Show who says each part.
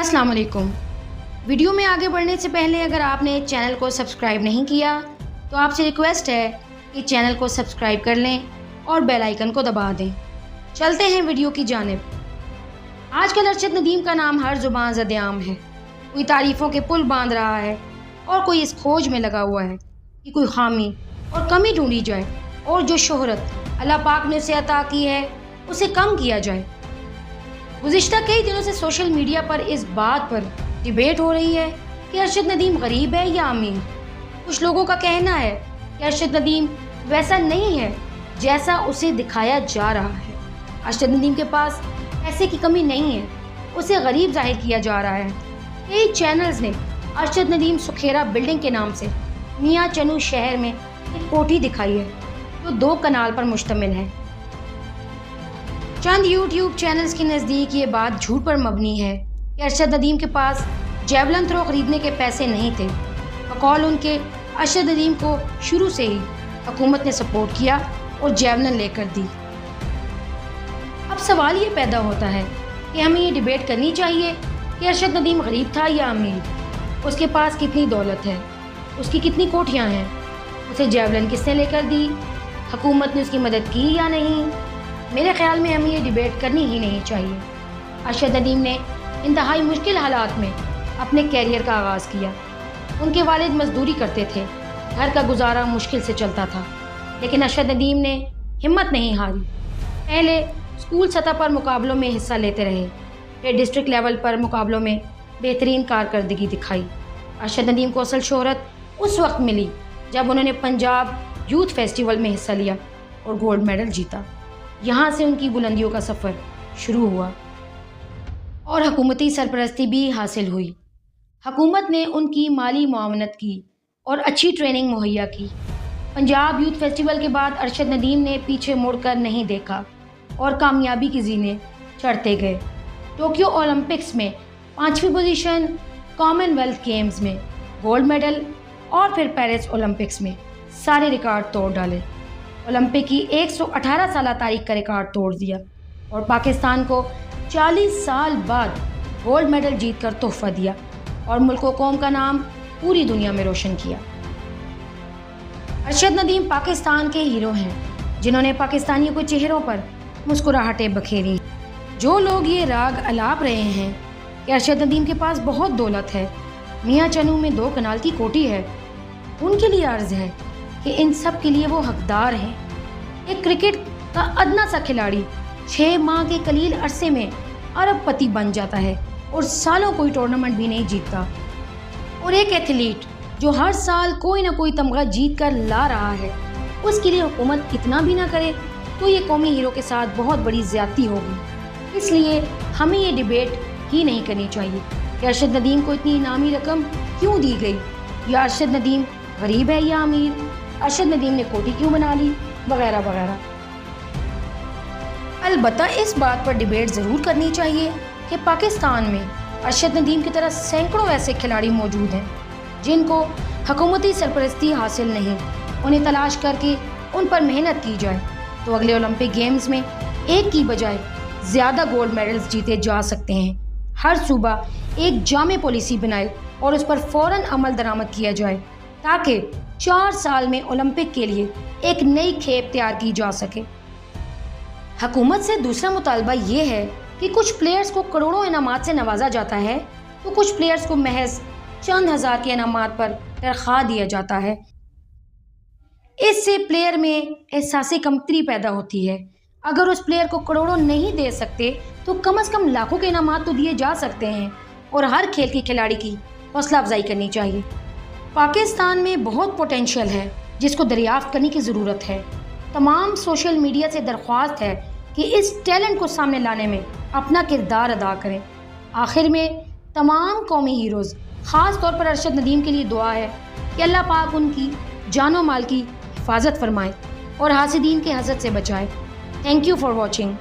Speaker 1: अस्सलाम वालेकुम। वीडियो में आगे बढ़ने से पहले अगर आपने चैनल को सब्सक्राइब नहीं किया तो आपसे रिक्वेस्ट है कि चैनल को सब्सक्राइब कर लें और बेल आइकन को दबा दें। चलते हैं वीडियो की जानिब। आजकल अरशद नदीम का नाम हर जुबान ज़द-ए-आम है। कोई तारीफ़ों के पुल बांध रहा है और कोई इस खोज में लगा हुआ है कि कोई खामी और कमी ढूंढी जाए और जो शोहरत अल्लाह पाक ने उसे अता की है उसे कम किया जाए। गुज़िश्ता कई दिनों से सोशल मीडिया पर इस बात पर डिबेट हो रही है कि अरशद नदीम गरीब है या अमीर। कुछ लोगों का कहना है कि अरशद नदीम वैसा नहीं है जैसा उसे दिखाया जा रहा है। अरशद नदीम के पास पैसे की कमी नहीं है, उसे गरीब जाहिर किया जा रहा है। कई चैनल्स ने अरशद नदीम सुखेरा बिल्डिंग के नाम से मियाँ चनू शहर में एक कोठी दिखाई है जो 2 कनाल पर मुश्तमिल है। चंद यूट्यूब चैनल्स के नज़दीक ये बात झूठ पर मबनी है कि अरशद नदीम के पास जेवलन थ्रो खरीदने के पैसे नहीं थे। बकौल उनके अरशद नदीम को शुरू से ही हुकूमत ने सपोर्ट किया और जेवलन लेकर दी। अब सवाल ये पैदा होता है कि हमें ये डिबेट करनी चाहिए कि अरशद नदीम गरीब था या अमीर। उसके पास कितनी दौलत है, उसकी कितनी कोठियाँ हैं, उसे जेवलन किसने लेकर दी, हुकूमत ने उसकी मदद की या नहीं। मेरे ख्याल में हमें ये डिबेट करनी ही नहीं चाहिए। अरशद नदीम ने इंतहाई मुश्किल हालात में अपने कैरियर का आगाज़ किया। उनके वालिद मजदूरी करते थे, घर का गुजारा मुश्किल से चलता था, लेकिन अरशद नदीम ने हिम्मत नहीं हारी। पहले स्कूल सतह पर मुकाबलों में हिस्सा लेते रहे, फिर डिस्ट्रिक्ट लेवल पर मुकाबलों में बेहतरीन कारकर्दगी दिखाई। अरशद नदीम को असल शोहरत उस वक्त मिली जब उन्होंने पंजाब यूथ फेस्टिवल में हिस्सा लिया और गोल्ड मेडल जीता। यहाँ से उनकी बुलंदियों का सफ़र शुरू हुआ और हुकूमती सरपरस्ती भी हासिल हुई। हुकूमत ने उनकी माली मुआवनत की और अच्छी ट्रेनिंग मुहैया की। पंजाब यूथ फेस्टिवल के बाद अरशद नदीम ने पीछे मुड़कर नहीं देखा और कामयाबी की ज़ीने चढ़ते गए। टोक्यो ओलंपिक्स में 5वीं पोजीशन, कॉमनवेल्थ गेम्स में गोल्ड मेडल और फिर पेरिस ओलंपिक्स में सारे रिकॉर्ड तोड़ डाले। ओलंपिक की 118 साल तारीख का रिकॉर्ड तोड़ दिया और पाकिस्तान को 40 साल बाद गोल्ड मेडल जीतकर तोहफा दिया और मुल्क व कौम का नाम पूरी दुनिया में रोशन किया। अरशद नदीम पाकिस्तान के हीरो हैं जिन्होंने पाकिस्तानियों के चेहरों पर मुस्कुराहटें बखेरी। जो लोग ये राग अलाप रहे हैं कि अरशद नदीम के पास बहुत दौलत है, मियाँ चनू में 2 कनाल की कोठी है, उनके लिए अर्ज़ है कि इन सब के लिए वो हकदार हैं। एक क्रिकेट का अदना सा खिलाड़ी 6 माह के कलील अरसे में अरबपति बन जाता है और सालों कोई टूर्नामेंट भी नहीं जीतता। और एक एथलीट जो हर साल कोई ना कोई तमगा जीत कर ला रहा है, उसके लिए हुकूमत इतना भी ना करे तो ये कौमी हीरो के साथ बहुत बड़ी ज़्यादती होगी। इसलिए हमें ये डिबेट ही नहीं करनी चाहिए कि अरशद नदीम को इतनी इनामी रकम क्यों दी गई, या अरशद नदीम गरीब है या अमीर, अरशद नदीम ने कोठी क्यों बना ली, वगैरह वगैरह। अलबत्ता इस बात पर डिबेट ज़रूर करनी चाहिए कि पाकिस्तान में अरशद नदीम की तरह सैकड़ों ऐसे खिलाड़ी मौजूद हैं जिनको हुकूमती सरपरस्ती हासिल नहीं। उन्हें तलाश करके उन पर मेहनत की जाए तो अगले ओलंपिक गेम्स में एक की बजाय ज़्यादा गोल्ड मेडल्स जीते जा सकते हैं। हर सूबा एक जामे पॉलिसी बनाए और उस पर फ़ौरन अमल दरामद किया जाए ताकि 4 साल में ओलंपिक के लिए एक नई खेप तैयार की जा सके। हुकूमत से दूसरा मुतालबा ये है कि कुछ प्लेयर्स को करोड़ों इनामात से नवाजा जाता है तो कुछ प्लेयर्स को महज चंद हज़ार के इनामात पर तनख्वाह दिया जाता है। इससे प्लेयर में एहसास कमतरी पैदा होती है। अगर उस प्लेयर को करोड़ों नहीं दे सकते तो कम से कम लाखों के इनामात तो दिए जा सकते हैं और हर खेल के खिलाड़ी की हौसला अफजाई करनी चाहिए। पाकिस्तान में बहुत पोटेंशियल है जिसको दरियाफ्त करने की ज़रूरत है। तमाम सोशल मीडिया से दरख्वास्त है कि इस टैलेंट को सामने लाने में अपना किरदार अदा करें। आखिर में तमाम कौमी हीरोज़, ख़ास तौर पर अरशद नदीम के लिए दुआ है कि अल्लाह पाक उनकी जानो माल की हिफाजत फरमाए और हासिदीन के हसद से बचाए। Thank you for watching.